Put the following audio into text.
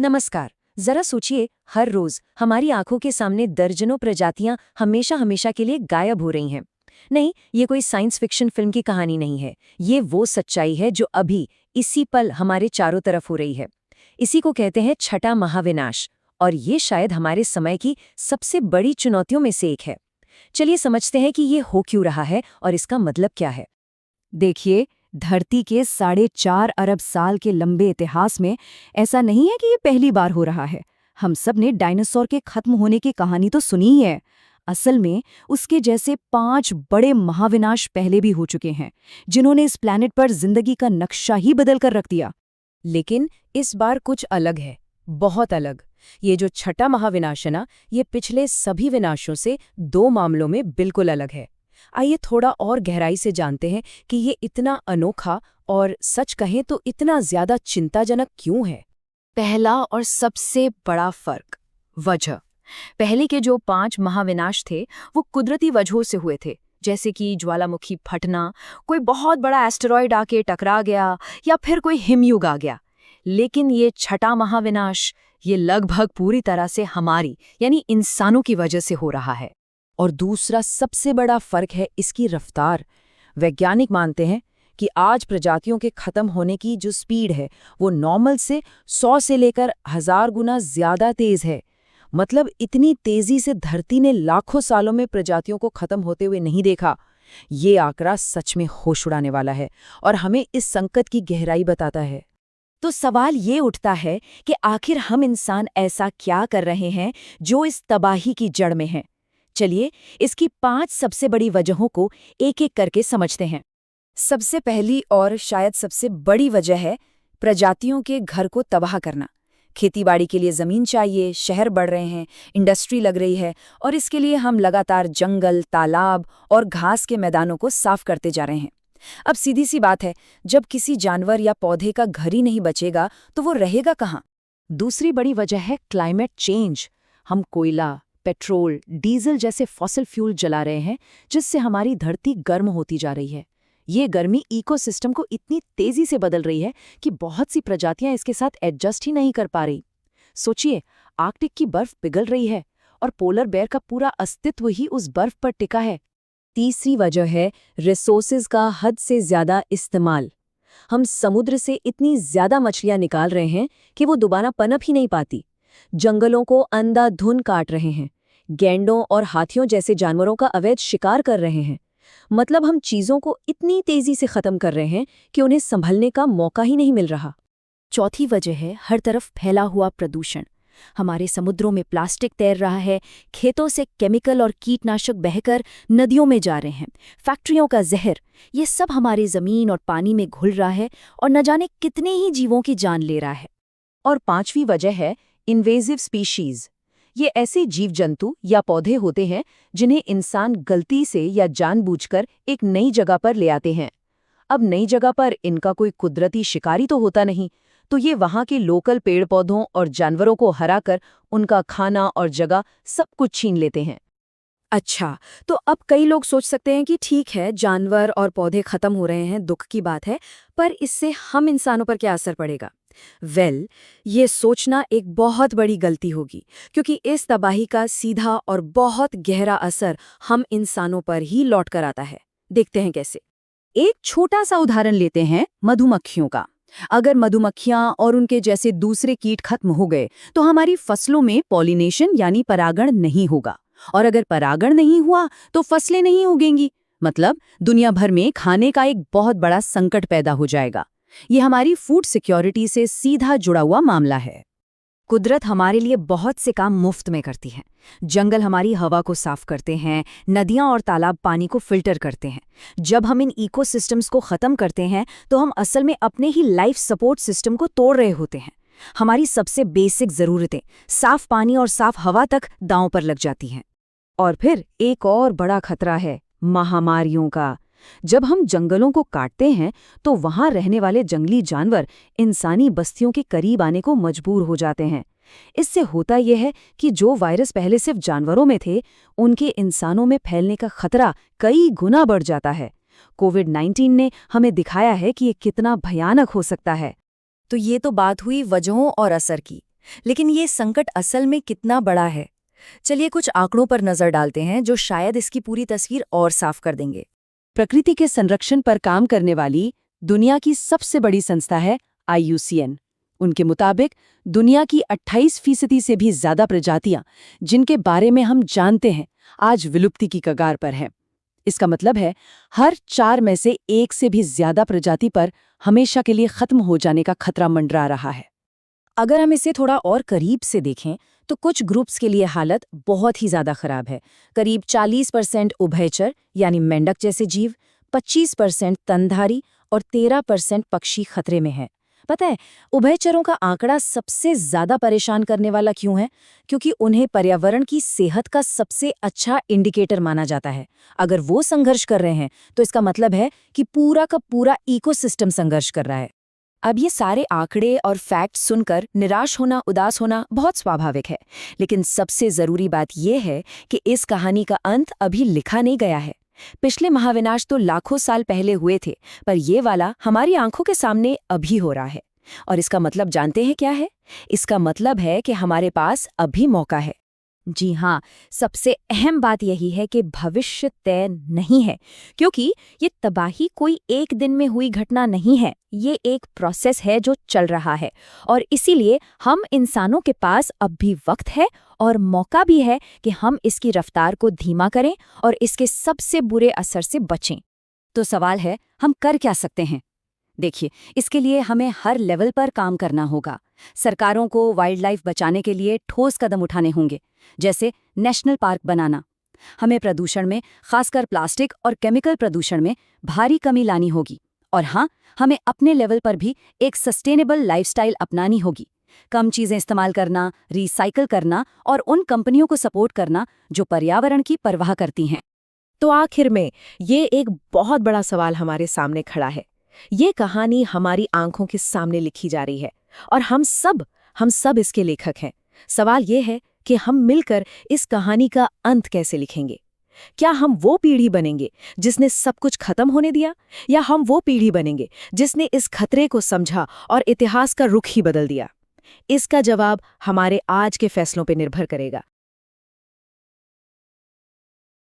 नमस्कार। जरा सोचिए, हर रोज हमारी आंखों के सामने दर्जनों प्रजातियां हमेशा हमेशा के लिए गायब हो रही हैं। नहीं, ये कोई साइंस फिक्शन फिल्म की कहानी नहीं है। ये वो सच्चाई है जो अभी इसी पल हमारे चारों तरफ हो रही है। इसी को कहते हैं छठा महाविनाश। और ये शायद हमारे समय की सबसे बड़ी चुनौतियों में से एक है। चलिए समझते हैं कि ये हो क्यों रहा है और इसका मतलब क्या है। देखिए, धरती के 4.5 अरब साल के लंबे इतिहास में ऐसा नहीं है कि ये पहली बार हो रहा है। हम सब ने डायनासोर के खत्म होने की कहानी तो सुनी ही है। असल में उसके जैसे 5 बड़े महाविनाश पहले भी हो चुके हैं, जिन्होंने इस प्लैनेट पर जिंदगी का नक्शा ही बदल कर रख दिया। लेकिन इस बार कुछ अलग है, बहुत अलग। ये जो छठा महाविनाश है ना, ये पिछले सभी विनाशों से 2 मामलों में बिल्कुल अलग है। आइए थोड़ा और गहराई से जानते हैं कि ये इतना अनोखा और सच कहें तो इतना ज्यादा चिंताजनक क्यों है। पहला और सबसे बड़ा फर्क, वजह। पहले के जो 5 महाविनाश थे वो कुदरती वजहों से हुए थे, जैसे कि ज्वालामुखी फटना, कोई बहुत बड़ा एस्टेरॉयड आके टकरा गया या फिर कोई हिमयुग आ गया। लेकिन ये छठा महाविनाश, ये लगभग पूरी तरह से हमारी यानी इंसानों की वजह से हो रहा है। और दूसरा सबसे बड़ा फर्क है इसकी रफ्तार। वैज्ञानिक मानते हैं कि आज प्रजातियों के खत्म होने की जो स्पीड है वो नॉर्मल से 100 से लेकर 1000 गुना ज्यादा तेज है। मतलब इतनी तेजी से धरती ने लाखों सालों में प्रजातियों को खत्म होते हुए नहीं देखा। ये आंकड़ा सच में होश उड़ाने वाला है और हमें इस संकट की गहराई बताता है। तो सवाल ये उठता है कि आखिर हम इंसान ऐसा क्या कर रहे हैं जो इस तबाही की जड़ में है। चलिए इसकी 5 सबसे बड़ी वजहों को एक-एक करके समझते हैं। सबसे पहली और शायद सबसे बड़ी वजह है प्रजातियों के घर को तबाह करना। खेतीबाड़ी के लिए जमीन चाहिए, शहर बढ़ रहे हैं, इंडस्ट्री लग रही है और इसके लिए हम लगातार जंगल, तालाब और घास के मैदानों को साफ करते जा रहे हैं। अब सीधी सी बात है, जब किसी जानवर या पौधे का घर ही नहीं बचेगा तो वो रहेगा कहाँ। दूसरी बड़ी वजह है क्लाइमेट चेंज। हम कोयला, पेट्रोल, डीजल जैसे फॉसिल फ्यूल जला रहे हैं, जिससे हमारी धरती गर्म होती जा रही है। ये गर्मी इकोसिस्टम को इतनी तेजी से बदल रही है कि बहुत सी प्रजातियां इसके साथ एडजस्ट ही नहीं कर पा रही। सोचिए, आर्कटिक की बर्फ पिघल रही है और पोलर बेयर का पूरा अस्तित्व ही उस बर्फ पर टिका है। तीसरी वजह है रिसोर्सेज का हद से ज्यादा इस्तेमाल। हम समुद्र से इतनी ज्यादा मछलियां निकाल रहे हैं कि वो दोबारा पनप ही नहीं पाती। जंगलों को अंधाधुंध काट रहे हैं, गैंडों और हाथियों जैसे जानवरों का अवैध शिकार कर रहे हैं। मतलब हम चीजों को इतनी तेजी से खत्म कर रहे हैं कि उन्हें संभलने का मौका ही नहीं मिल रहा। चौथी वजह है हर तरफ फैला हुआ प्रदूषण। हमारे समुद्रों में प्लास्टिक तैर रहा है, खेतों से केमिकल और कीटनाशक बहकर नदियों में जा रहे हैं, फैक्ट्रियों का जहर, ये सब हमारी जमीन और पानी में घुल रहा है और न जाने कितने ही जीवों की जान ले रहा है। और पांचवी वजह है इन्वेजिव स्पीशीज। ये ऐसे जीव जंतु या पौधे होते हैं जिन्हें इंसान गलती से या जानबूझकर एक नई जगह पर ले आते हैं। अब नई जगह पर इनका कोई कुदरती शिकारी तो होता नहीं, तो ये वहाँ के लोकल पेड़ पौधों और जानवरों को हराकर उनका खाना और जगह सब कुछ छीन लेते हैं। अच्छा, तो अब कई लोग सोच सकते हैं कि ठीक है, जानवर और पौधे खत्म हो रहे हैं, दुख की बात है, पर इससे हम इंसानों पर क्या असर पड़ेगा? ये सोचना एक बहुत बड़ी गलती होगी, क्योंकि इस तबाही का सीधा और बहुत गहरा असर हम इंसानों पर ही लौट कर आता है। देखते हैं कैसे। एक छोटा सा उदाहरण लेते हैं मधुमक्खियों का। अगर मधुमक्खियां और उनके जैसे दूसरे कीट खत्म हो गए तो हमारी फसलों में पॉलिनेशन यानी परागण नहीं होगा, और अगर परागण नहीं हुआ तो फसलें नहीं उगेंगी। मतलब दुनिया भर में खाने का एक बहुत बड़ा संकट पैदा हो जाएगा। ये हमारी फूड सिक्योरिटी से सीधा जुड़ा हुआ मामला है। कुदरत हमारे लिए बहुत से काम मुफ्त में करती है। जंगल हमारी हवा को साफ करते हैं, नदियां और तालाब पानी को फिल्टर करते हैं। जब हम इन इकोसिस्टम्स को खत्म करते हैं तो हम असल में अपने ही लाइफ सपोर्ट सिस्टम को तोड़ रहे होते हैं। हमारी सबसे बेसिक ज़रूरतें, साफ पानी और साफ हवा तक दांव पर लग जाती हैं। और फिर एक और बड़ा खतरा है महामारियों का। जब हम जंगलों को काटते हैं तो वहां रहने वाले जंगली जानवर इंसानी बस्तियों के करीब आने को मजबूर हो जाते हैं। इससे होता यह है कि जो वायरस पहले सिर्फ जानवरों में थे, उनके इंसानों में फैलने का खतरा कई गुना बढ़ जाता है। कोविड-19 ने हमें दिखाया है कि ये कितना भयानक हो सकता है। तो ये तो बात हुई वजहों और असर की। लेकिन ये संकट असल में कितना बड़ा है? चलिए कुछ आंकड़ों पर नजर डालते हैं जो शायद इसकी पूरी तस्वीर और साफ कर देंगे। प्रकृति के संरक्षण पर काम करने वाली दुनिया की सबसे बड़ी संस्था है IUCN। उनके मुताबिक दुनिया की 28% से भी ज्यादा प्रजातियां जिनके बारे में हम जानते हैं आज विलुप्ति की कगार पर हैं। इसका मतलब है हर 4 में से 1 से भी ज्यादा प्रजाति पर हमेशा के लिए खत्म हो जाने का खतरा मंडरा रहा है। अगर हम इसे थोड़ा और करीब से देखें तो कुछ ग्रुप्स के लिए हालत बहुत ही ज्यादा खराब है। करीब 40% उभयचर यानी मेंढक जैसे जीव, 25% तनधारी और 13% पक्षी खतरे में हैं। पता है, उभयचरों का आंकड़ा सबसे ज्यादा परेशान करने वाला क्यों है? क्योंकि उन्हें पर्यावरण की सेहत का सबसे अच्छा इंडिकेटर माना जाता है। अगर वो संघर्ष कर रहे हैं तो इसका मतलब है कि पूरा का पूरा इकोसिस्टम संघर्ष कर रहा है। अब ये सारे आंकड़े और फैक्ट्स सुनकर निराश होना, उदास होना बहुत स्वाभाविक है, लेकिन सबसे जरूरी बात यह है कि इस कहानी का अंत अभी लिखा नहीं गया है। पिछले महाविनाश तो लाखों साल पहले हुए थे, पर ये वाला हमारी आंखों के सामने अभी हो रहा है। और इसका मतलब जानते हैं क्या है? इसका मतलब है कि हमारे पास अभी मौका है। जी हाँ, सबसे अहम बात यही है कि भविष्य तय नहीं है, क्योंकि ये तबाही कोई एक दिन में हुई घटना नहीं है। ये एक प्रोसेस है जो चल रहा है, और इसीलिए हम इंसानों के पास अब भी वक्त है और मौका भी है कि हम इसकी रफ्तार को धीमा करें और इसके सबसे बुरे असर से बचें। तो सवाल है, हम कर क्या सकते हैं? देखिए, इसके लिए हमें हर लेवल पर काम करना होगा। सरकारों को वाइल्ड लाइफ बचाने के लिए ठोस कदम उठाने होंगे, जैसे नेशनल पार्क बनाना। हमें प्रदूषण में, खासकर प्लास्टिक और केमिकल प्रदूषण में भारी कमी लानी होगी। और हाँ, हमें अपने लेवल पर भी एक सस्टेनेबल लाइफस्टाइल अपनानी होगी। कम चीज़ें इस्तेमाल करना, रिसाइकिल करना और उन कंपनियों को सपोर्ट करना जो पर्यावरण की परवाह करती हैं। तो आखिर में ये एक बहुत बड़ा सवाल हमारे सामने खड़ा है। ये कहानी हमारी आंखों के सामने लिखी जा रही है और हम सब इसके लेखक हैं। सवाल ये है कि हम मिलकर इस कहानी का अंत कैसे लिखेंगे? क्या हम वो पीढ़ी बनेंगे जिसने सब कुछ खत्म होने दिया, या हम वो पीढ़ी बनेंगे जिसने इस खतरे को समझा और इतिहास का रुख ही बदल दिया? इसका जवाब हमारे आज के फैसलों पर निर्भर करेगा।